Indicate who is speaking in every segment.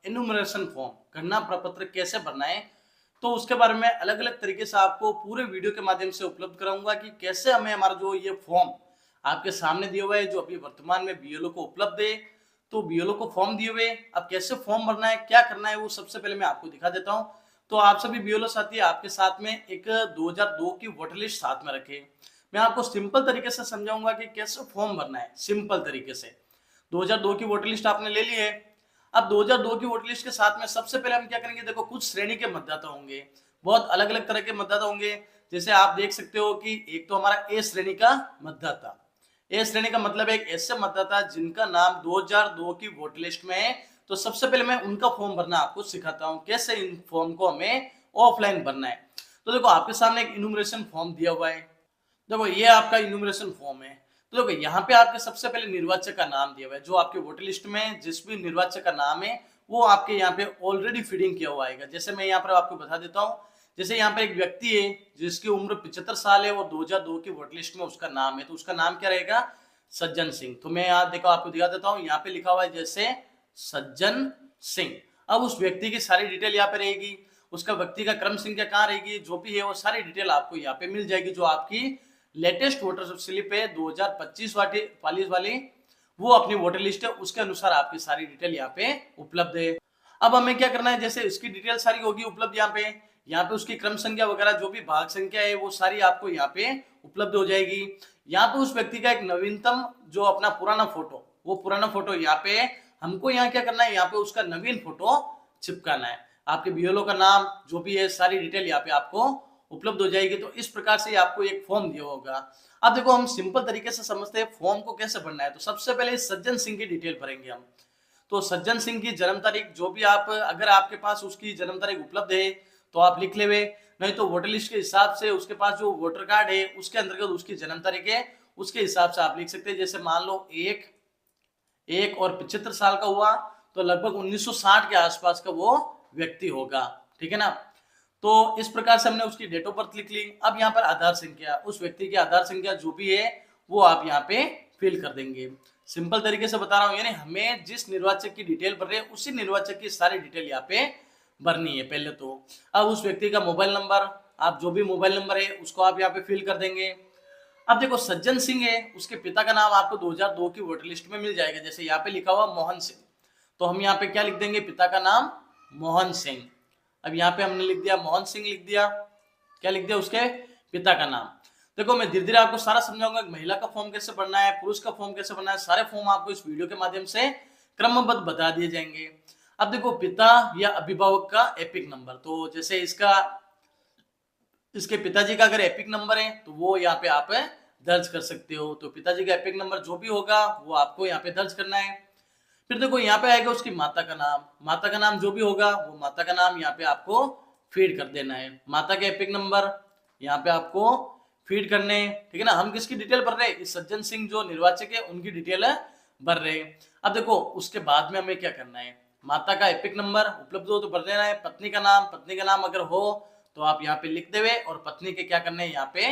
Speaker 1: Enumeration form गणना प्रपत्र कैसे भरना है, तो उसके बारे में अलग अलग तरीके से आपको पूरे वीडियो के माध्यम से उपलब्ध कराऊंगा कि कैसे हमें हमारा जो ये फॉर्म आपके सामने दिया हुआ है, जो अभी वर्तमान में बीएलओ को उपलब्ध है, तो बीएलओ को फॉर्म दिए हुए अब कैसे फॉर्म भरना है, क्या करना है, वो सबसे पहले मैं आपको दिखा देता हूँ। तो आप सभी बीएलओ साथी आपके साथ में एक 2002 की वोटर लिस्ट साथ में रखे। मैं आपको सिंपल तरीके से समझाऊंगा कि कैसे फॉर्म भरना है सिंपल तरीके से। 2002 की वोटर लिस्ट आपने ले ली है। अब 2002 की वोटर लिस्ट के साथ में सबसे पहले हम क्या करेंगे, देखो कुछ श्रेणी के मतदाता होंगे, बहुत अलग अलग तरह के मतदाता होंगे। जैसे आप देख सकते हो कि एक तो हमारा ए श्रेणी का मतदाता, ए श्रेणी का मतलब एक ऐसे मतदाता जिनका नाम 2002 की वोटर लिस्ट में है। तो सबसे पहले मैं उनका फॉर्म भरना आपको सिखाता हूं, कैसे इन फॉर्म को हमें ऑफलाइन भरना है। तो देखो आपके सामने एक इन्यूमरेशन फॉर्म दिया हुआ है। देखो ये आपका इन्यूमरेशन फॉर्म है। तो देखो यहाँ पे आपके सबसे पहले निर्वाचक का नाम दिया हुआ है, जो आपके वोटर लिस्ट में जिस भी निर्वाचक का नाम है वो आपके यहाँ पे ऑलरेडी फीडिंग किया हुआ आएगा। जैसे मैं यहाँ पर आपको बता देता हूँ, जैसे यहाँ पे एक व्यक्ति है जिसकी उम्र 75 साल है और 2002 की वोटर लिस्ट में उसका नाम है, तो उसका नाम क्या रहेगा, सज्जन सिंह। तो मैं यहाँ देखो आपको दिखा देता हूँ, यहाँ पे लिखा हुआ है जैसे सज्जन सिंह। अब उस व्यक्ति की सारी डिटेल यहाँ पे रहेगी, उसका व्यक्ति का क्रम संख्या कहाँ रहेगी, जो भी है वो सारी डिटेल आपको यहाँ पे मिल जाएगी। जो आपकी लेटेस्ट वोटर स्लिप है 2025 वाली, वो अपनी वोटर लिस्ट है, उसके अनुसार आपकी सारी डिटेल यहाँ पे उपलब्ध है। अब हमें क्या करना है, जैसे इसकी डिटेल सारी होगी उपलब्ध यहाँ पे उसकी क्रम संख्या वगैरह जो भी भाग संख्या है वो सारी आपको यहाँ पे उपलब्ध हो जाएगी। यहाँ पे उस व्यक्ति का एक नवीनतम जो अपना पुराना फोटो, वो पुराना फोटो यहाँ पे हमको यहाँ क्या करना है, यहाँ पे उसका नवीन फोटो चिपकाना है। आपके बीएलओ का नाम जो भी है सारी डिटेल यहाँ पे आपको उपलब्ध हो जाएगी। तो इस प्रकार से आपको एक फॉर्म दिया होगा। अब देखो हम सिंपल तरीके से समझते हैं फॉर्म को कैसे भरना है। तो सबसे पहले सज्जन सिंह की डिटेल भरेंगे हम। तो सज्जन सिंह की जन्म तारीख जो भी आप, अगर आपके पास उसकी जन्म तारीख उपलब्ध है तो आप लिख ले, नहीं तो वोटर लिस्ट के हिसाब से उसके पास जो वोटर कार्ड है उसके अंतर्गत उसकी जन्म तारीख है, उसके हिसाब से आप लिख सकते हैं। जैसे मान लो एक और 75 साल का हुआ तो लगभग 1960 के आसपास का वो व्यक्ति होगा, ठीक है ना। तो इस प्रकार से हमने उसकी डेट ऑफ बर्थ लिख ली। अब यहाँ पर आधार संख्या, उस व्यक्ति की आधार संख्या जो भी है वो आप यहाँ पे फिल कर देंगे। सिंपल तरीके से बता रहा हूँ, यानी हमें जिस निर्वाचक की डिटेल भर रहे हैं उसी निर्वाचक की सारी डिटेल यहाँ पे भरनी है पहले तो। अब उस व्यक्ति का मोबाइल नंबर, आप जो भी मोबाइल नंबर है उसको आप यहाँ पे फिल कर देंगे। अब देखो सज्जन सिंह है, उसके पिता का नाम आपको 2002 की वोटर लिस्ट में मिल जाएगा। जैसे यहाँ पे लिखा हुआ मोहन सिंह, तो हम यहाँ पे क्या लिख देंगे, पिता का नाम मोहन सिंह। अब यहाँ पे हमने लिख दिया मोहन सिंह, लिख दिया, क्या लिख दिया, उसके पिता का नाम। देखो मैं धीरे धीरे आपको सारा समझाऊंगा, महिला का फॉर्म कैसे भरना है, पुरुष का फॉर्म कैसे भरना है, सारे फॉर्म आपको इस वीडियो के माध्यम से क्रमबद्ध बता दिए जाएंगे। अब देखो पिता या अभिभावक का एपिक नंबर, तो जैसे इसके पिताजी का अगर एपिक नंबर है तो वो यहाँ पे आप दर्ज कर सकते हो। तो पिताजी का एपिक नंबर जो भी होगा वो आपको यहाँ पे दर्ज करना है। फिर देखो यहाँ पे आएगा उसकी माता का नाम, माता का नाम जो भी होगा वो माता का नाम यहाँ पे आपको फीड कर देना है। माता के एपिक नंबर यहाँ पे आपको फीड करने, ठीक है ना। हम किसकी डिटेल भर रहे हैं, इस सज्जन सिंह जो निर्वाचक है उनकी डिटेल भर रहे हैं। अब देखो उसके बाद में हमें क्या करना है, माता का एपिक नंबर उपलब्ध हो तो भर देना है। पत्नी का नाम अगर हो तो आप यहाँ पे लिख देवे और पत्नी के क्या करना है, यहाँ पे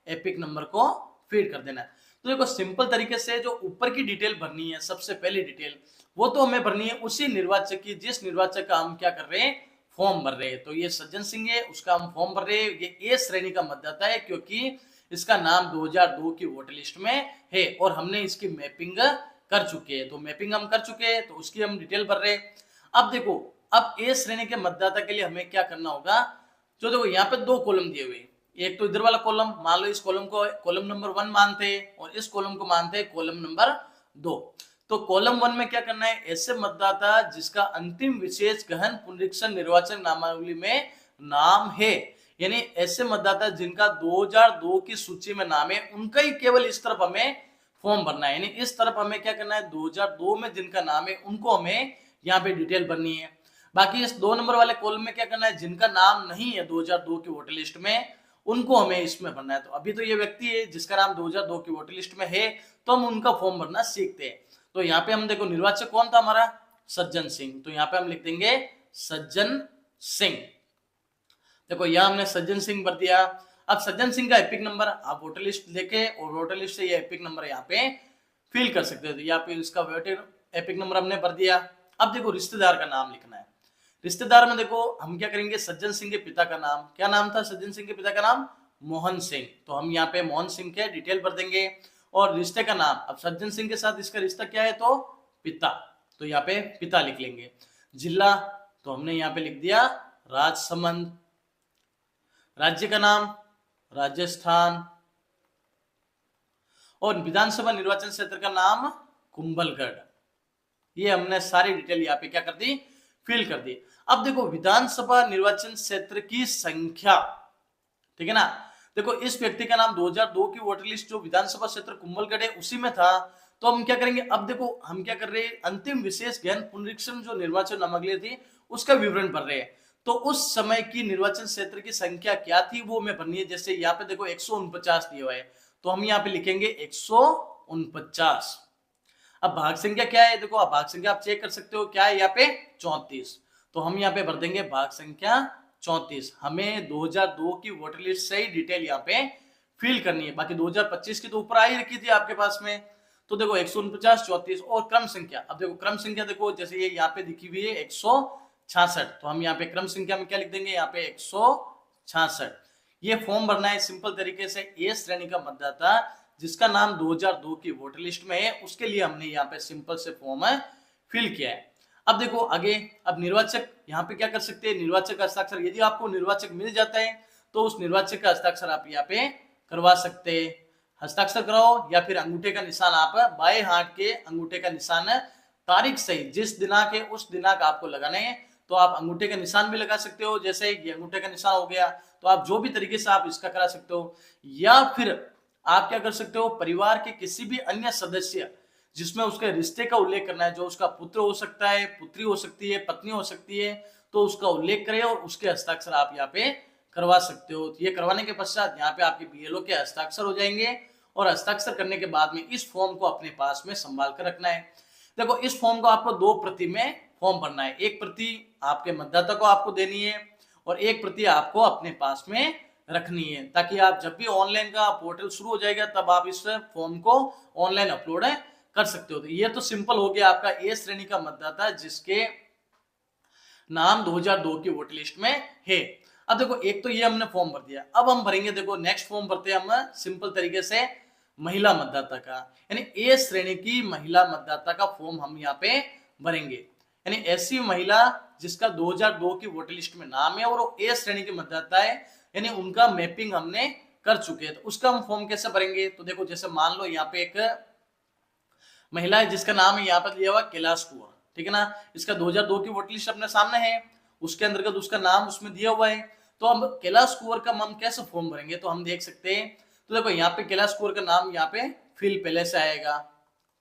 Speaker 1: एपिक नंबर को फीड कर देना है। तो देखो सिंपल तरीके से जो ऊपर की डिटेल भरनी है, सबसे पहली डिटेल वो तो हमें भरनी है उसी निर्वाचक की जिस निर्वाचक का हम क्या कर रहे हैं, फॉर्म भर रहे हैं। तो ये सज्जन सिंह है, उसका हम फॉर्म भर रहे हैं। ये ए श्रेणी का मतदाता है क्योंकि इसका नाम 2002 की वोटर लिस्ट में है और हमने इसकी मैपिंग कर चुके हैं। तो मैपिंग हम कर चुके हैं तो उसकी हम डिटेल भर रहे हैं। अब देखो अब ए श्रेणी के मतदाता के लिए हमें क्या करना होगा, जो देखो यहाँ पे दो कॉलम दिए हुए, एक तो इधर वाला कॉलम, मान लो इस कॉलम को कॉलम नंबर 1 मानते हैं और इस कॉलम को मानते हैं कॉलम नंबर 2। तो कॉलम 1 में क्या करना है, ऐसे मतदाता जिसका अंतिम विशेष गहन पुनरीक्षण निर्वाचन नामावली में नाम है, यानी ऐसे मतदाता जिनका 2002 की सूची में नाम है, उनका ही केवल इस तरफ हमें फॉर्म भरना है। यानी इस तरफ हमें क्या करना है, 2002 में जिनका नाम है उनको हमें यहाँ पे डिटेल भरनी है। बाकी इस 2 नंबर वाले कॉलम में क्या करना है, जिनका नाम नहीं है 2002 की वोटर लिस्ट में उनको हमें इसमें भरना है। तो अभी तो ये व्यक्ति है जिसका नाम 2002 की वोटर लिस्ट में है, तो हम उनका फॉर्म भरना सीखते हैं। तो यहाँ पे हम देखो निर्वाचक कौन था हमारा, सज्जन सिंह, तो यहाँ पे हम लिख देंगे सज्जन सिंह। देखो यहाँ हमने सज्जन सिंह भर दिया। अब सज्जन सिंह का एपिक नंबर आप वोटर लिस्ट लेके और वोटर लिस्ट से ये एपिक नंबर यहाँ पे फिल कर सकते हो। तो यहाँ पे इसका वोटर एपिक नंबर हमने भर दिया। अब देखो रिश्तेदार का नाम लिखना है। रिश्तेदार में देखो हम क्या करेंगे, सज्जन सिंह के पिता का नाम, क्या नाम था सज्जन सिंह के पिता का नाम? मोहन सिंह। तो हम यहाँ पे मोहन सिंह के डिटेल भर देंगे। और रिश्ते का नाम, अब सज्जन सिंह के साथ इसका रिश्ता क्या है, तो पिता, तो यहाँ पे पिता लिख लेंगे। जिला तो हमने यहाँ पे लिख दिया राजसमंद। राज्य का नाम राजस्थान। और विधानसभा निर्वाचन क्षेत्र का नाम कुंभलगढ़। ये हमने सारी डिटेल यहाँ पे क्या कर दी, फिल कर दी। अब देखो विधानसभा निर्वाचन क्षेत्र की संख्या, ठीक है ना। देखो इस व्यक्ति का नाम 2002 की वोटर लिस्ट जो विधानसभा क्षेत्र कुंभलगढ़ है उसी में था। तो हम क्या करेंगे, अब देखो हम क्या कर रहे हैं, अंतिम विशेष गहन पुनरीक्षण जो निर्वाचन नामावली थी उसका विवरण भर रहे हैं। तो उस समय की निर्वाचन क्षेत्र की संख्या क्या थी वो हमें भरनी है। जैसे यहाँ पे देखो 149 दिया हुआ है, तो हम यहाँ पे लिखेंगे 149। अब भाग संख्या क्या है, देखो अब भाग संख्या आप चेक कर सकते हो क्या है यहाँ पे 34। तो हम यहाँ पे भर देंगे भाग संख्या 34। हमें 2002 की वोटर लिस्ट से ही डिटेल यहाँ पे फिल करनी है, बाकी 2025 की तो ऊपर आई रखी थी आपके पास में। तो देखो 149, 34 और क्रम संख्या। अब देखो क्रम संख्या देखो जैसे ये यहाँ पे दिखी हुई है 166, तो हम यहाँ पे क्रम संख्या में क्या लिख देंगे, यहाँ पे 166। ये फॉर्म भरना है सिंपल तरीके से। ए श्रेणी का मतदाता जिसका नाम 2002 की वोटर लिस्ट में है उसके लिए हमने यहाँ पे सिंपल से फॉर्म फिल किया है। अब देखो आगे, अब निर्वाचक यहाँ पे क्या कर सकते हैं, निर्वाचक का हस्ताक्षर, यदि आपको निर्वाचक मिल जाता है तो उस निर्वाचक का हस्ताक्षर आप यहाँ पे करवा सकते हैं। हस्ताक्षर कराओ या फिर अंगूठे का निशान, आप बाएं हाथ के अंगूठे का निशान तारीख सहित जिस दिनांक है उस दिनांक आपको लगाने हैं। तो आप अंगूठे का निशान भी लगा सकते हो, जैसे ये अंगूठे का निशान हो गया, तो आप जो भी तरीके से आप इसका करा सकते हो। या फिर आप क्या कर सकते हो, परिवार के किसी भी अन्य सदस्य जिसमें उसके रिश्ते का उल्लेख करना है, जो उसका पुत्र हो सकता है, पुत्री हो सकती है, पत्नी हो सकती है, तो उसका उल्लेख करें और उसके हस्ताक्षर आप यहाँ पे करवा सकते हो। तो ये करवाने के पश्चात यहाँ पे आपके बीएलओ के हस्ताक्षर हो जाएंगे। और हस्ताक्षर करने के बाद में इस फॉर्म को अपने पास में संभाल कर रखना है। देखो इस फॉर्म को आपको 2 प्रति में फॉर्म भरना है। एक प्रति आपके मतदाता को आपको देनी है और एक प्रति आपको अपने पास में रखनी है, ताकि आप जब भी ऑनलाइन का पोर्टल शुरू हो जाएगा तब आप इस फॉर्म को ऑनलाइन अपलोड कर सकते हो। तो ये तो सिंपल हो गया आपका ए श्रेणी का मतदाता जिसके नाम 2002 की वोटर लिस्ट में है। अब देखो एक तो ये हमने फॉर्म भर दिया, अब हम भरेंगे, देखो नेक्स्ट फॉर्म भरते हैं हम सिंपल तरीके से महिला मतदाता का, यानी ए श्रेणी की महिला मतदाता का फॉर्म हम यहाँ पे भरेंगे। यानी ऐसी महिला जिसका 2002 की वोटर लिस्ट में नाम है और वो ए श्रेणी की मतदाता है, यानी उनका मैपिंग हमने कर चुके हैं। तो उसका हम फॉर्म कैसे भरेंगे, तो देखो जैसे मान लो यहाँ पे एक महिला है जिसका नाम है यहाँ पर दिया हुआ कैलाश कुंवर, ठीक है ना। इसका 2002 की वोटर लिस्ट अपने सामने है, उसके अंतर्गत उसका नाम उसमें दिया हुआ है। तो हम कैलाश कुंवर का हम कैसे फॉर्म भरेंगे, तो हम देख सकते हैं। तो देखो यहाँ पे कैलाश कुंवर का नाम यहाँ पे फिल पहले से आएगा,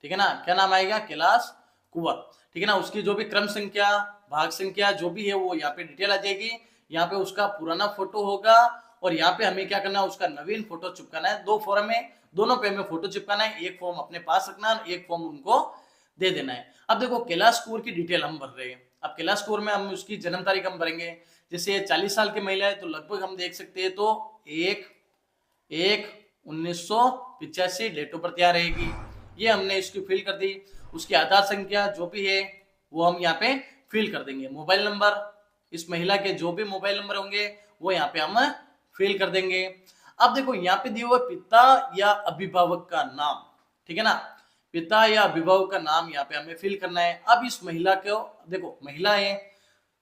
Speaker 1: ठीक है ना। क्या नाम आएगा, कैलाश कुंवर, ठीक है ना। उसकी जो भी क्रम संख्या, भाग संख्या जो भी है वो यहाँ पे डिटेल आ जाएगी। यहाँ पे उसका पुराना फोटो होगा और यहाँ पे हमें क्या करना है, उसका नवीन फोटो चिपकाना है। 2 फॉर्म है, दोनों पे हमें फोटो चिपकाना है। एक फॉर्म अपने पास रखना है, एक फॉर्म उनको दे देना है। अब देखो कैलाश कुंवर की डिटेल हम भर रहे हैं। अब कैलाश कुंवर में हम उसकी जन्म तारीख हम भरेंगे। जैसे 40 साल की महिला है तो लगभग हम देख सकते हैं तो 1/1/1985 डेट ऑफ बर्थ यहाँ रहेगी। ये हमने इसकी फिल कर दी। उसकी आधार संख्या जो भी है वो हम यहाँ पे फिल कर देंगे। मोबाइल नंबर, इस महिला के जो भी मोबाइल नंबर होंगे वो यहाँ पे हम फिल कर देंगे। अब देखो यहाँ पे दिया हुआ पिता या अभिभावक का नाम, ठीक है ना। पिता या अभिभावक का नाम यहाँ पे हमें फिल करना है। अब इस महिला को देखो, महिला है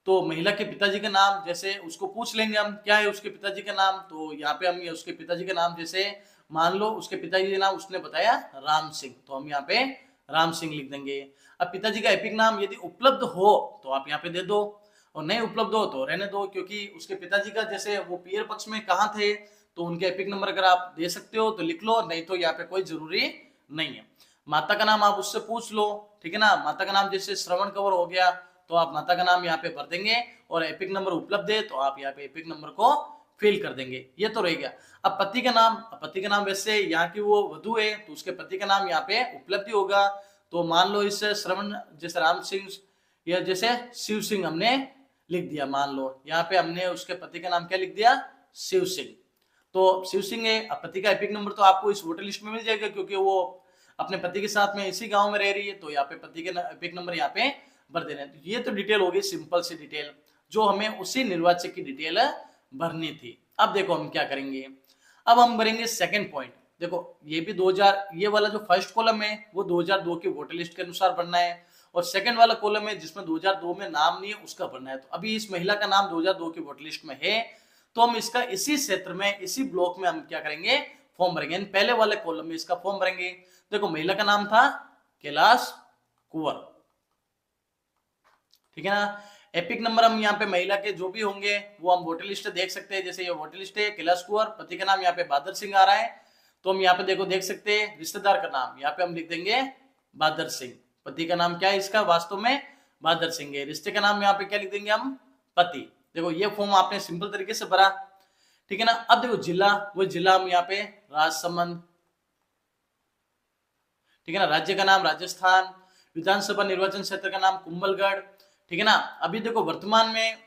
Speaker 1: तो महिला के पिताजी का नाम, जैसे उसको पूछ लेंगे हम क्या है उसके पिताजी का नाम, तो यहाँ पे हम उसके पिताजी का नाम, जैसे मान लो उसके पिताजी का नाम उसने बताया राम सिंह, तो हम यहाँ पे राम सिंह लिख देंगे। अब पिताजी का एपिक नाम यदि उपलब्ध हो तो आप यहाँ पे दे दो, और नहीं उपलब्ध हो तो रहने दो, क्योंकि उसके पिताजी का जैसे वो पीयर पक्ष में कहाँ थे तो उनके एपिक नंबर अगर आप दे सकते हो तो लिख लो, नहीं तो यहाँ पे कोई जरूरी नहीं है। माता का नाम आप उससे पूछ लो, ठीक है ना। माता का नाम जैसे श्रवण कंवर हो गया तो आप माता का नाम यहाँ पे भर देंगे, और एपिक नंबर उपलब्ध है तो आप यहाँ पे एपिक नंबर को फिल कर देंगे। ये तो रह गया। अब पति का नाम, पति का नाम वैसे यहाँ की वो वधु है तो उसके पति का नाम यहाँ पे उपलब्ध होगा। तो मान लो इस श्रवण जैसे राम सिंह या जैसे शिव सिंह हमने लिख दिया, मान लो यहाँ पे हमने उसके पति का नाम क्या लिख दिया, शिव सिंह। तो शिव सिंह है। अब पति का एपिक नंबर तो आपको इस वोटर लिस्ट में मिल जाएगा, क्योंकि वो अपने पति के साथ में इसी गांव में रह रही है, तो यहाँ पे पति के एपिक नंबर यहाँ पे भर देना है। ये तो डिटेल होगी सिंपल सी डिटेल जो हमें उसी निर्वाचक की डिटेल भरनी थी। अब देखो हम क्या करेंगे, अब हम भरेंगे सेकंड पॉइंट। देखो ये भी 2000, ये वाला जो फर्स्ट कॉलम है वो 2002 की वोटर लिस्ट के अनुसार भरना है, और सेकंड वाला कॉलम है जिसमें 2002 में नाम नहीं है उसका भरना है। तो अभी इस महिला का नाम 2002 की वोटर लिस्ट में है, तो हम इसका इसी क्षेत्र में इसी ब्लॉक में हम क्या करेंगे, फॉर्म भरेंगे। पहले वाले कॉलम में इसका फॉर्म भरेंगे। देखो महिला का नाम था कैलाश कुंवर, ठीक है ना। एपिक नंबर हम यहाँ पे महिला के जो भी होंगे वो हम वोटर लिस्ट देख सकते हैं। जैसे ये वोटर लिस्ट है कैलाश कुंवर, पति का नाम यहाँ पे बहादुर सिंह आ रहा है, तो हम यहाँ पे देखो देख सकते हैं रिश्तेदार का नाम यहाँ पे हम लिख देंगे बहादुर सिंह। पति का नाम क्या है इसका, वास्तव में बहादुर सिंह है। रिश्ते का नाम यहाँ पे क्या लिख देंगे हम, पति। देखो ये फॉर्म आपने सिंपल तरीके से भरा, ठीक है ना। अब देखो जिला, वो जिला हम यहाँ पे राजसमंद, ठीक है ना। राज्य का नाम राजस्थान, विधानसभा निर्वाचन क्षेत्र का नाम कुंभलगढ़, ठीक है ना। अभी देखो वर्तमान में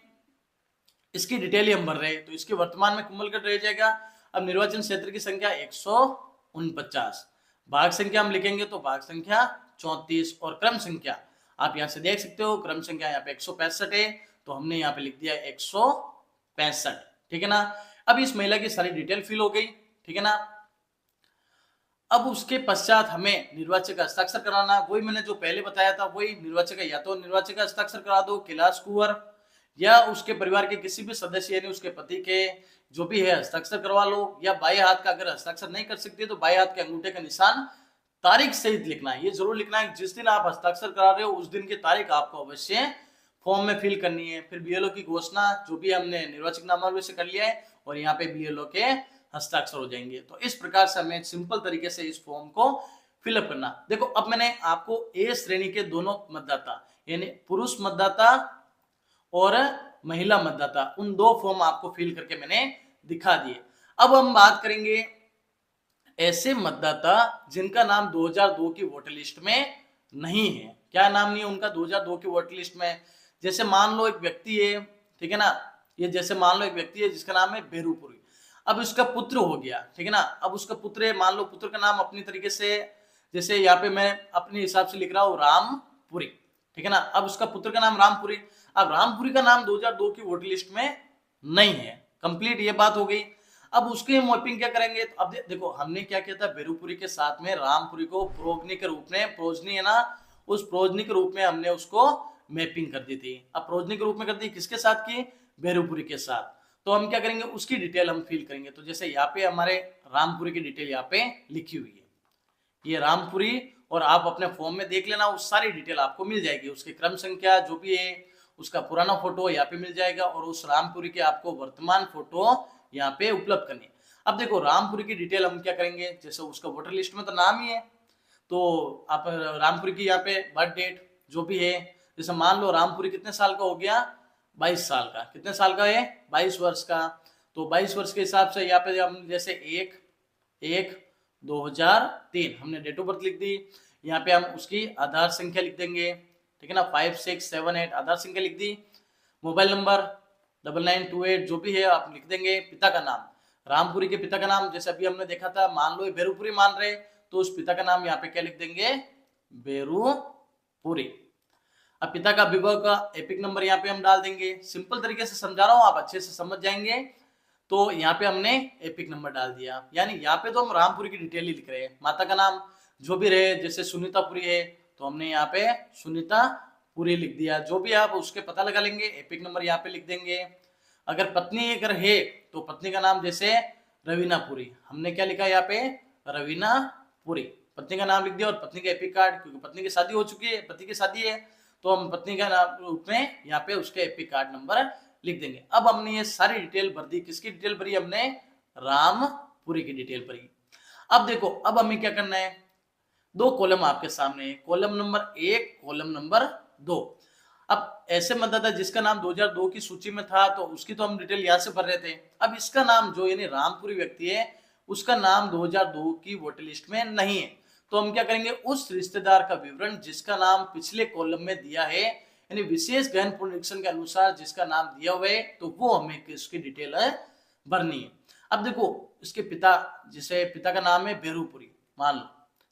Speaker 1: इसकी डिटेल ही हम भर रहे हैं, तो इसके वर्तमान में कुंभलगढ़ रह जाएगा। अब निर्वाचन क्षेत्र की संख्या 149, भाग संख्या हम लिखेंगे तो भाग संख्या 34, और क्रम संख्या आप यहाँ से देख सकते हो, क्रम संख्या यहाँ पे 165 है, तो हमने यहाँ पे लिख दिया 165, ठीक है ना। अब इस महिला की सारी डिटेल फिल हो गई, ठीक है ना। अब उसके पश्चात हमें निर्वाचक का हस्ताक्षर कराना, वही मैंने जो पहले बताया था वही निर्वाचक का, या तो निर्वाचक का हस्ताक्षर करा दो कैलाश कुंवर, या उसके परिवार के किसी भी सदस्य यानी उसके पति के जो भी है हस्ताक्षर करवा लो, या बाएं हाथ का अगर हस्ताक्षर नहीं कर सकते तो बाएं हाथ के अंगूठे का निशान तारीख सहित लिखना है। ये जरूर लिखना है जिस दिन आप हस्ताक्षर करा रहे हो उस दिन की तारीख आपको अवश्य फॉर्म में फिल करनी है। फिर बीएलओ की घोषणा जो भी हमने निर्वाचक नामावली से कर लिया है, और यहाँ पे बीएलओ के हस्ताक्षर हो जाएंगे। तो इस प्रकार से हमें सिंपल तरीके से इस फॉर्म को फिलअप करना। देखो अब मैंने आपको ए श्रेणी के दोनों मतदाता यानी पुरुष मतदाता और महिला मतदाता उन दो फॉर्म आपको फिल करके मैंने दिखा दिए। अब हम बात करेंगे ऐसे मतदाता जिनका नाम 2002 की वोटर लिस्ट में नहीं है। क्या नाम नहीं है उनका 2002 की वोटर लिस्ट में? जैसे मान लो एक व्यक्ति है, ठीक है ना, ये जैसे मान लो एक व्यक्ति है जिसका नाम है बेरूपुरी, अब उसका पुत्र हो गया, ठीक है ना। अब उसका पुत्र है, मान लो पुत्र का नाम अपनी तरीके से, जैसे यहाँ पे मैं अपने हिसाब से लिख रहा हूँ रामपुरी, ठीक है ना। अब उसका पुत्र का नाम रामपुरी, अब रामपुरी का नाम 2002 की वोटर लिस्ट में नहीं है, कंप्लीट ये बात हो गई। अब उसके मैपिंग क्या करेंगे, तो अब देखो हमने क्या किया था, बेरूपुरी के साथ में रामपुरी को प्रोगनी के रूप में, प्रोजनी है ना, उस प्रोजनी के रूप में हमने उसको मैपिंग कर दी थी। अब प्रोजनी के रूप में कर दी किसके साथ की, बेरूपुरी के साथ। तो हम क्या करेंगे, उसकी डिटेल हम फिल करेंगे। तो जैसे यहाँ पे हमारे रामपुरी की डिटेल यहाँ पे लिखी हुई है, ये रामपुरी, और आप अपने फॉर्म में देख लेना, उस सारी डिटेल आपको मिल जाएगी। उसकी क्रम संख्या जो भी है, उसका पुराना फोटो यहाँ पे मिल जाएगा, और उस रामपुरी के आपको वर्तमान फोटो यहाँ पे उपलब्ध करनी है। अब देखो रामपुरी की डिटेल हम क्या करेंगे, जैसे उसका वोटर लिस्ट में तो नाम ही है, तो आप रामपुरी की यहाँ पे बर्थ डेट जो भी है, जैसे मान लो रामपुरी कितने साल का हो गया, 22 साल का। कितने साल का है, 22 वर्ष का। तो 22 वर्ष के हिसाब से यहाँ पे हम जैसे 1/1/2003 हमने डेट ऑफ बर्थ लिख दी। यहाँ पे हम उसकी आधार संख्या लिख देंगे, ठीक है ना, 5678 आधार संख्या लिख दी। मोबाइल नंबर 9928 जो भी है आप लिख देंगे। पिता का नाम, रामपुरी के पिता का नाम जैसे अभी हमने देखा था, मान लो बेरूपुरी मान रहे, तो उस पिता का नाम यहाँ पे क्या लिख देंगे, बेरूपुरी। अब पिता का विवाह का एपिक नंबर यहाँ पे हम डाल देंगे। सिंपल तरीके से समझा रहा हूँ, आप अच्छे से समझ जाएंगे। तो यहाँ पे हमने एपिक नंबर डाल दिया, यानी यहाँ पे तो हम रामपुरी की डिटेल ही लिख रहे हैं। माता का नाम जो भी रहे, जैसे सुनीतापुरी है तो हमने यहाँ पे सुनीतापुरी लिख दिया। जो भी आप उसके पता लगा लेंगे, एपिक नंबर यहाँ पे लिख देंगे। अगर पत्नी अगर है तो पत्नी का नाम जैसे रवीनापुरी, हमने क्या लिखा यहाँ पे, रवीनापुरी, पत्नी का नाम लिख दिया। और पत्नी का एपिक कार्ड, क्योंकि पत्नी की शादी हो चुकी है, पति की शादी है, तो हम पत्नी का नाम रूप में यहाँ पे उसके एपिक कार्ड नंबर लिख देंगे। अब हमने ये सारी डिटेल भर दी। किसकी डिटेल भरी, हमने रामपुरी की डिटेल भरी। अब देखो अब हमें क्या करना है, दो कॉलम आपके सामने है, कॉलम नंबर 1, कॉलम नंबर 2। अब ऐसे मतदाता जिसका नाम 2002 की सूची में था तो उसकी तो हम डिटेल यहाँ से भर रहे थे। अब इसका नाम जो यानी रामपुरी व्यक्ति है, उसका नाम 2002 की वोटर लिस्ट में नहीं है, तो हम क्या करेंगे, उस रिश्तेदार का विवरण जिसका नाम पिछले कॉलम में दिया है, यानी विशेष गहन पुनरीक्षण के अनुसार जिसका नाम दिया हुआ है, तो वो हमें इसकी डिटेल भरनी है। अब देखो इसके पिता, जैसे पिता का नाम है बेरूपुरी मान लो,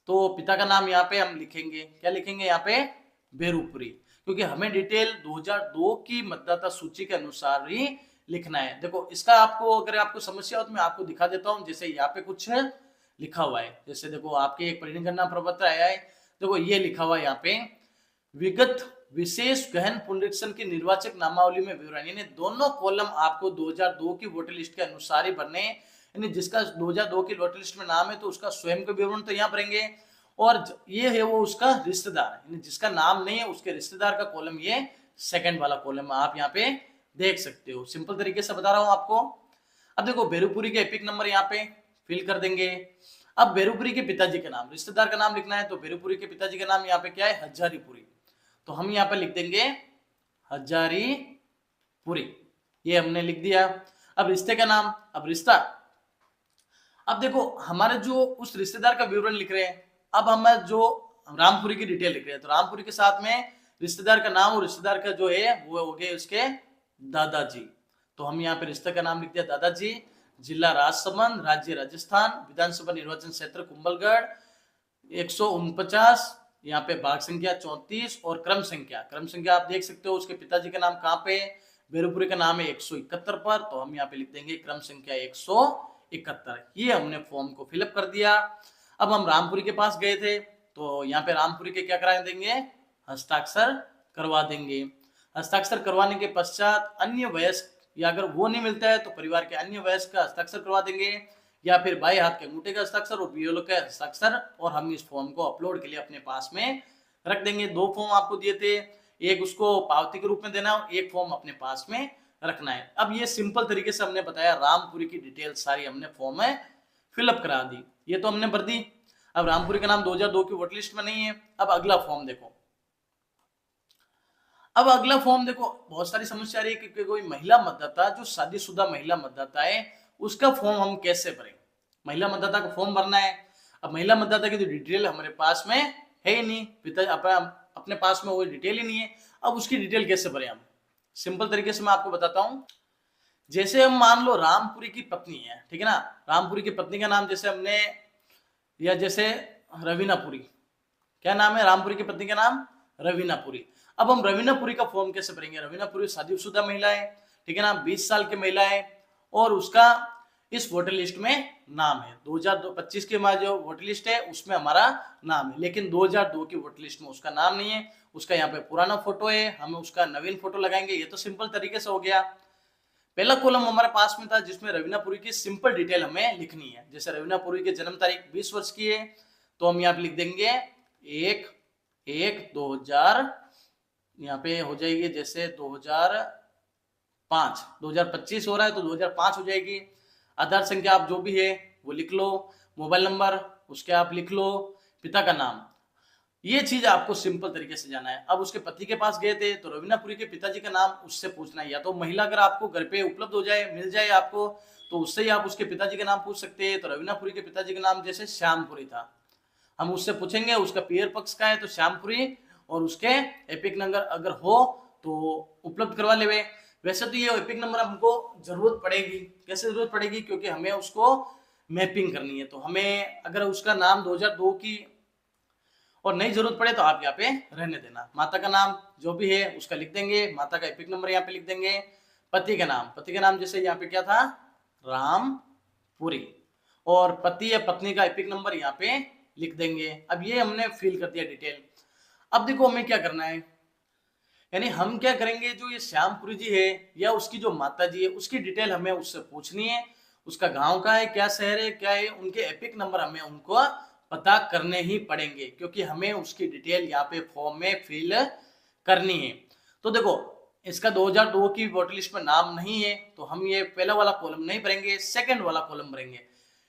Speaker 1: तो पिता का नाम यहाँ पे हम लिखेंगे, क्या लिखेंगे यहाँ पे, बेरूपुरी, क्योंकि हमें डिटेल 2002 की मतदाता सूची के अनुसार ही लिखना है। देखो इसका आपको अगर आपको समस्या हो तो मैं आपको दिखा देता हूँ। जैसे यहाँ पे कुछ लिखा हुआ है, जैसे देखो आपके एक परिगणना प्रपत्र आया है, देखो ये लिखा हुआ है यहाँ पे, विगत विशेष गहन पुनरीक्षण की निर्वाचक नामावली में विवरण, यानी दोनों कॉलम आपको 2002 की वोटर लिस्ट के अनुसार ही भरने, यानी जिसका 2002 की वोटर लिस्ट में नाम है तो उसका स्वयं का विवरण तो यहाँ भरेंगे, और ये है वो उसका रिश्तेदार, यानी जिसका नाम नहीं है उसके रिश्तेदार का कॉलम ये सेकंड वाला कॉलम आप यहाँ पे देख सकते हो। सिंपल तरीके से बता रहा हूँ आपको। अब देखो बेरुपुरी के एपिक नंबर यहाँ पे फिल कर देंगे। अब बेरुपुरी के पिताजी का नाम, रिश्तेदार का नाम लिखना है, तो बेरुपुरी के पिताजी का नाम यहाँ पे क्या है, हजारीपुरी, तो हम यहाँ पे लिख देंगे हजारीपुरी, ये हमने लिख दिया। अब रिश्ते का नाम, अब रिश्ता, अब देखो हमारे जो उस रिश्तेदार का विवरण लिख रहे हैं, अब हम जो रामपुरी की डिटेल लिख रहे हैं, तो रामपुरी के साथ में रिश्तेदार का नाम और रिश्तेदार का जो है वो हो गए उसके दादाजी, तो हम यहाँ पे रिश्ते का नाम लिख दिया दादाजी। जिला राजसमंद, राज्य राजस्थान, विधानसभा निर्वाचन क्षेत्र कुंभलगढ़, 149, यहाँ पे भाग संख्या 34 और क्रम संख्या आप देख सकते हो। उसके पिताजी का नाम कहाँ पे, बेरुपुरी का नाम है 171 पर, तो हम यहाँ पे लिख देंगे क्रम संख्या 171। ये हमने फॉर्म को फिलअप कर दिया। अब हम रामपुरी के पास गए थे, तो यहाँ पे रामपुरी के क्या करा देंगे, हस्ताक्षर करवा देंगे। हस्ताक्षर करवाने के पश्चात अन्य वयस्क, या अगर वो नहीं मिलता है तो परिवार के अन्य वयस्क का हस्ताक्षर करवा देंगे, या फिर बाएं हाथ के अंगूठे का हस्ताक्षर और बीएलओ का हस्ताक्षर, और हम इस फॉर्म को अपलोड के लिए अपने पास में रख देंगे। 2 फॉर्म आपको दिए थे, एक उसको पावती के रूप में देना और एक फॉर्म अपने पास में रखना है। अब ये सिंपल तरीके से हमने बताया, रामपुरी की डिटेल सारी हमने फॉर्म में फिलअप करा दी, ये तो हमने भर दी। अब रामपुरी का नाम 2002 की वोटर लिस्ट में नहीं है। अब अगला फॉर्म देखो, अब अगला फॉर्म देखो, बहुत सारी समस्या आ रही है कि कोई महिला मतदाता, जो शादीशुदा महिला मतदाता है, उसका फॉर्म हम कैसे भरें। महिला मतदाता का फॉर्म भरना है। अब महिला मतदाता की जो डिटेल हमारे पास में है ही नहीं, पिता अपने पास में वो डिटेल ही नहीं है, अब उसकी डिटेल कैसे भरें हम। सिंपल तरीके से मैं आपको बताता हूं। जैसे हम मान लो रामपुरी की पत्नी है, ठीक है ना, रामपुरी की पत्नी का नाम जैसे हमने, या जैसे रवीनापुरी, क्या नाम है रामपुरी की पत्नी का नाम, रवीनापुरी। अब हम रवीनापुरी का फॉर्म कैसे भरेंगे। रवीनापुरी शादीशुदा महिला है, ठीक है ना, 20 साल की महिला है, और उसका इस वोटर लिस्ट में नाम है। 2025 की हमारी जो वोटर लिस्ट है उसमें हमारा नाम है, लेकिन 2002 की वोटर लिस्ट में उसका नाम नहीं है। उसका यहाँ पे पुराना फोटो है, हमें उसका नवीन फोटो लगाएंगे। ये तो सिंपल तरीके से हो गया। पहला कॉलम हमारे पास में था जिसमें रवीनापुरी की सिंपल डिटेल हमें लिखनी है। जैसे रवीनापुरी की जन्म तारीख 20 वर्ष की है, तो हम यहाँ पे लिख देंगे 1/1/2000, यहाँ पे हो जाएगी जैसे 2005, 2025 हो रहा है तो 2005 हो जाएगी। आधार संख्या आप जो भी है वो लिख लो, मोबाइल नंबर उसके आप लिख लो, पिता का नाम, ये चीज आपको सिंपल तरीके से जाना है। अब उसके पति के पास गए थे तो रवीनापुरी के पिताजी का नाम उससे पूछना है, या तो महिला अगर आपको घर पे उपलब्ध हो जाए, मिल जाए आपको, तो उससे ही आप उसके पिताजी का नाम पूछ सकते हैं। तो रवीनापुरी के पिताजी का नाम जैसे श्यामपुरी था, हम उससे पूछेंगे उसका पियर पक्ष का है तो श्यामपुरी, और उसके एपिक नंबर अगर हो तो उपलब्ध करवा ले। वैसे तो ये एपिक नंबर हमको जरूरत पड़ेगी, कैसे जरूरत पड़ेगी, क्योंकि हमें उसको मैपिंग करनी है। तो हमें अगर उसका नाम 2002 की और नई जरूरत पड़े तो आप यहाँ पे रहने देना। माता का नाम जो भी है उसका लिख देंगे, माता का एपिक नंबर यहाँ पे लिख देंगे। पति का नाम जैसे यहाँ पे क्या था, रामपुरी, और पति या पत्नी का एपिक नंबर यहाँ पे लिख देंगे। अब ये हमने फिल कर दिया डिटेल। अब देखो हमें क्या करना है, यानी हम क्या करेंगे, जो ये श्यामपुरी जी है या उसकी जो माता जी है उसकी डिटेल हमें उससे पूछनी है। उसका गांव का है, क्या शहर है, क्या है, उनके एपिक नंबर हमें उनको पता करने ही पड़ेंगे, क्योंकि हमें उसकी डिटेल यहाँ पे फॉर्म में फिल करनी है। तो देखो इसका 2002 की वोटर लिस्ट में नाम नहीं है, तो हम ये पहला वाला कॉलम नहीं भरेंगे, सेकंड वाला कॉलम भरेंगे,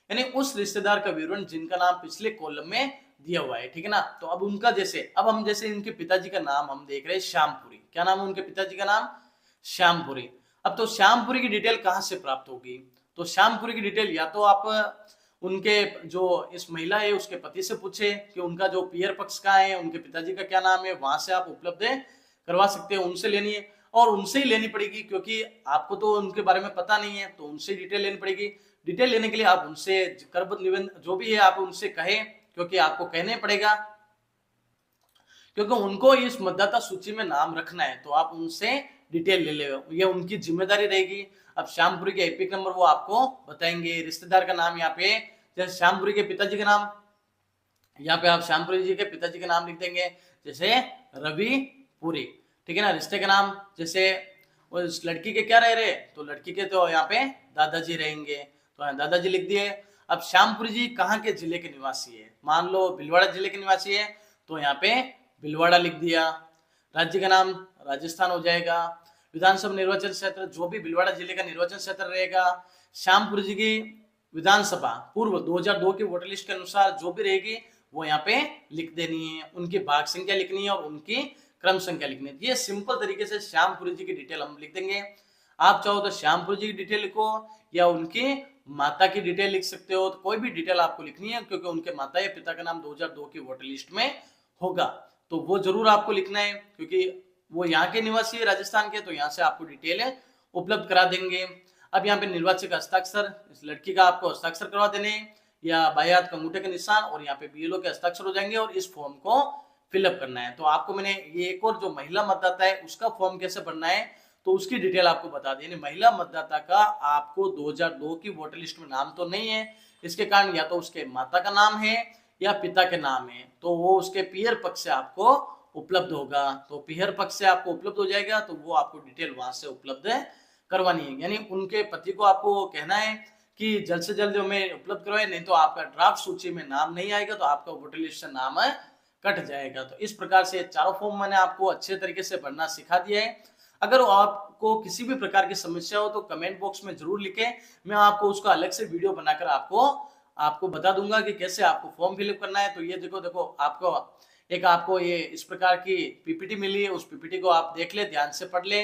Speaker 1: यानी उस रिश्तेदार का विवरण जिनका नाम पिछले कॉलम में दिया हुआ है, ठीक है ना। तो अब उनका जैसे, अब हम जैसे इनके पिताजी का नाम हम देख रहे हैं श्यामपुरी, क्या नाम है उनके पिताजी का नाम, श्यामपुरी। अब तो श्यामपुरी की डिटेल कहाँ से प्राप्त होगी, तो श्यामपुरी की डिटेल या तो आप उनके जो इस महिला है उसके पति से पूछे कि उनका जो पियर पक्ष का है, उनके पिताजी का क्या नाम है, वहां से आप उपलब्ध करवा सकते हैं, उनसे लेनी है, और उनसे ही लेनी पड़ेगी क्योंकि आपको तो उनके बारे में पता नहीं है, तो उनसे डिटेल लेनी पड़ेगी। डिटेल लेने के लिए आप उनसे करबद्ध निबंध जो भी है आप उनसे कहें, क्योंकि आपको कहने पड़ेगा, क्योंकि उनको इस मतदाता सूची में नाम रखना है, तो आप उनसे डिटेल ले ले, ये उनकी जिम्मेदारी रहेगी। अब श्यामपुरी के एपिक नंबर वो आपको बताएंगे। रिश्तेदार का नाम यहाँ पे, जैसे श्यामपुरी के पिताजी का नाम, यहाँ पे आप श्यामपुरी जी के पिताजी का नाम लिख देंगे, जैसे रवि पुरी, ठीक है ना। रिश्ते का नाम, जैसे उस लड़की के क्या रह रहे, तो लड़की के तो यहाँ पे दादाजी रहेंगे, तो यहाँ दादाजी लिख दिए। अब श्यामपुरी जी कहाँ के जिले के निवासी है, मान लो भीलवाड़ा जिले के निवासी है, तो यहाँ पे भीलवाड़ा लिख दिया। राज्य का नाम राजस्थान हो जाएगा। विधानसभा निर्वाचन क्षेत्र, जो भी भीलवाड़ा जिले का निर्वाचन क्षेत्र रहेगा, श्यामपुरी जी की विधानसभा पूर्व 2002 की वोटर लिस्ट के अनुसार जो भी रहेगी वो यहाँ पे लिख देनी है। उनकी भाग संख्या लिखनी है और उनकी क्रम संख्या लिखनी है। ये सिंपल तरीके से श्यामपुरी जी की डिटेल हम लिख देंगे। आप चाहो तो श्यामपुरी जी की डिटेल लिखो या उनकी माता की डिटेल लिख सकते हो, तो कोई भी डिटेल आपको लिखनी है, क्योंकि उनके माता या पिता का नाम 2002 की वोटर लिस्ट में होगा, तो वो जरूर आपको लिखना है, क्योंकि वो यहाँ के निवासी है राजस्थान के, तो यहाँ से आपको डिटेल उपलब्ध करा देंगे। अब यहाँ पे निर्वाचक का हस्ताक्षर, इस लड़की का आपको हस्ताक्षर करवा देने, या बाएं हाथ का अंगूठे के निशान, और यहाँ पे बीएलओ के हस्ताक्षर हो जाएंगे, और इस फॉर्म को फिलअप करना है। तो आपको मैंने ये एक और जो महिला मतदाता है उसका फॉर्म कैसे भरना है, तो उसकी डिटेल आपको बता दी। महिला मतदाता का आपको 2002 की वोटर लिस्ट में नाम तो नहीं है, इसके कारण या तो उसके माता का नाम है या पिता के नाम है, तो वो उसके पीयर पक्ष से आपको उपलब्ध होगा। तो पीयर पक्ष से आपको उपलब्ध हो जाएगा, तो वो आपको डिटेल वहां से उपलब्ध करवानी है। यानी उनके पति को आपको कहना है कि जल्द से जल्द हमें उपलब्ध करवाए, नहीं तो आपका ड्राफ्ट सूची में नाम नहीं आएगा, तो आपका वोटर लिस्ट से नाम कट जाएगा। तो इस प्रकार से चारों फॉर्म मैंने आपको अच्छे तरीके से भरना सिखा दिया है। अगर आपको किसी भी प्रकार की समस्या हो तो कमेंट बॉक्स में जरूर लिखें, मैं आपको उसका अलग से वीडियो बनाकर आपको बता दूंगा कि कैसे आपको फॉर्म फिलअप करना है। तो ये देखो आपको ये इस प्रकार की पीपीटी मिली है, उस पीपीटी को आप देख ले, ध्यान से पढ़ ले।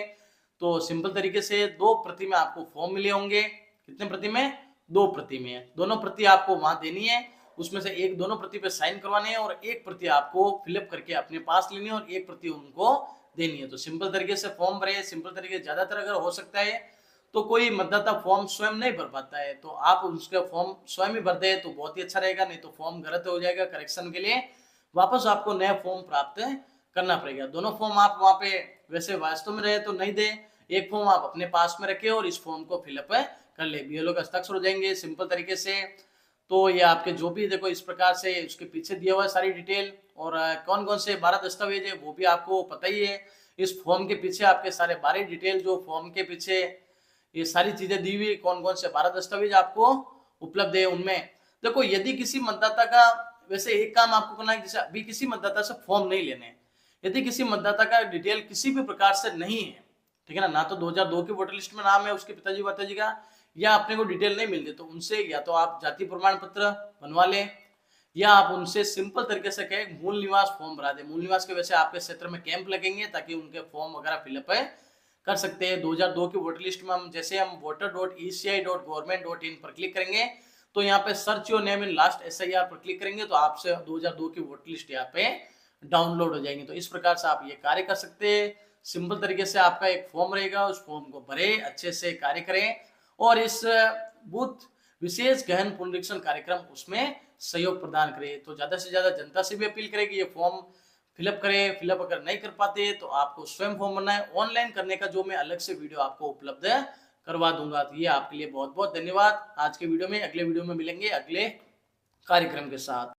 Speaker 1: तो सिंपल तरीके से 2 प्रति में आपको फॉर्म मिले होंगे। कितने प्रति में? 2 प्रति में। दोनों प्रति आपको वहां देनी है, उसमें से एक दोनों प्रति पे साइन करवाने हैं, और एक प्रति आपको फिलअप करके अपने पास लेनी है, और एक प्रति उनको देनी है। तो सिंपल तरीके से फॉर्म भरे, सिंपल तरीके ज्यादातर अगर हो सकता है तो कोई मतदाता फॉर्म स्वयं नहीं भर पाता है, तो आप उसका फॉर्म स्वयं ही भर दे तो बहुत ही अच्छा रहेगा, नहीं तो फॉर्म गलत हो जाएगा। करेक्शन के लिए वापस आपको नया फॉर्म प्राप्त करना पड़ेगा। दोनों फॉर्म आप वहाँ पे वैसे वास्तव में रहे तो नहीं दे, एक फॉर्म आप अपने पास में रखे और इस फॉर्म को फिलअप कर ले, बीएलओ का हस्ताक्षर हो जाएंगे सिंपल तरीके से। तो ये आपके जो भी देखो इस प्रकार से उसके पीछे दिया हुआ है सारी डिटेल, और कौन कौन से 12 दस्तावेज है वो भी आपको पता ही है। इस फॉर्म के पीछे आपके सारे 12 डिटेल, जो फॉर्म के पीछे ये सारी चीजें दी हुई, कौन कौन से 12 दस्तावेज आपको उपलब्ध है उनमें। देखो यदि किसी मतदाता का, वैसे एक काम आपको करना है, जैसे अभी किसी मतदाता से फॉर्म नहीं लेने, यदि किसी मतदाता का डिटेल किसी भी प्रकार से नहीं है, ठीक है ना तो 2002 की वोटर लिस्ट में नाम है उसके पिताजी माताजी का, या अपने को डिटेल नहीं मिलती, तो उनसे या तो आप जाति प्रमाण पत्र बनवा लें, या आप उनसे सिंपल तरीके से कहें मूल निवास फॉर्म भरा दें। मूल निवास के वैसे आपके क्षेत्र में कैंप लगेंगे ताकि उनके फॉर्म वगैरह फिलअप कर सकते हैं। 2002 की वोटर लिस्ट में हम जैसे हम voter.eci.government.in पर क्लिक करेंगे, तो यहाँ पे search your name in last SIR पर क्लिक करेंगे, तो आपसे 2002 की वोटर लिस्ट यहाँ पे डाउनलोड हो जाएंगी। तो इस प्रकार से आप ये कार्य कर सकते हैं। सिंपल तरीके से आपका एक फॉर्म रहेगा, उस फॉर्म को भरे, अच्छे से कार्य करें, और इस बूथ विशेष गहन पुनरीक्षण कार्यक्रम उसमें सहयोग प्रदान करें। तो ज्यादा से ज्यादा जनता से भी अपील करें कि ये फॉर्म फिलअप करें। फिलअप अगर नहीं कर पाते तो आपको स्वयं फॉर्म भरना है। ऑनलाइन करने का जो मैं अलग से वीडियो आपको उपलब्ध करवा दूंगा। तो ये आपके लिए बहुत बहुत धन्यवाद। आज के वीडियो में, अगले वीडियो में मिलेंगे अगले कार्यक्रम के साथ।